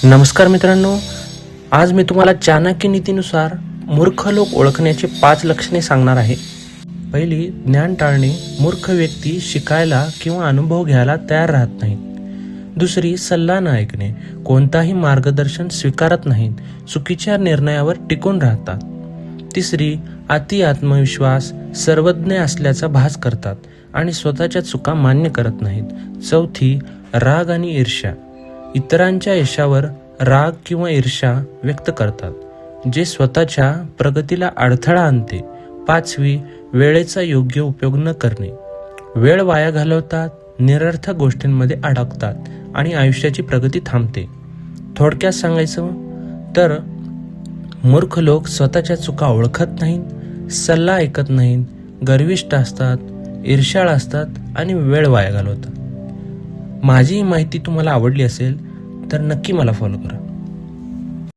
नमस्कार मित्रांनो, आज मी तुम्हाला चाणक्य नीतीनुसार मूर्ख लोक ओळखण्याचे 5 लक्षणे सांगणार आहे. पहिली, ज्ञान टाळणे. मूर्ख व्यक्ती शिकायला किंवा अनुभव घ्यायला तयार राहत नाहीत. दुसरी, सल्ला न ऐकणे. कोणताही मार्गदर्शन स्वीकारत नाहीत, चुकीच्या निर्णयावर टिकून राहतात. तिसरी, अति आत्मविश्वास. सर्वज्ञ असल्याचा भास करतात आणि स्वतःच्या चुका मान्य करत नाहीत. चौथी, राग आणि ईर्ष्या. इतरांच्या यशावर राग किंवा ईर्ष्या व्यक्त करतात, जे स्वतःच्या प्रगतीला अडथळा आणते. पाचवी, वेळेचा योग्य उपयोग न करणे. वेळ वाया घालवतात, निरर्थक गोष्टींमध्ये अडकतात आणि आयुष्याची प्रगती थांबते. थोडक्यात सांगायचं तर मूर्ख लोक स्वतःच्या चुका ओळखत नाहीत, सल्ला ऐकत नाहीत, गर्विष्ठ असतात, ईर्ष्याळ असतात आणि वेळ वाया घालवतात. माझी ही माहिती तुम्हाला आवडली असेल तर नक्की मला फॉलो करा.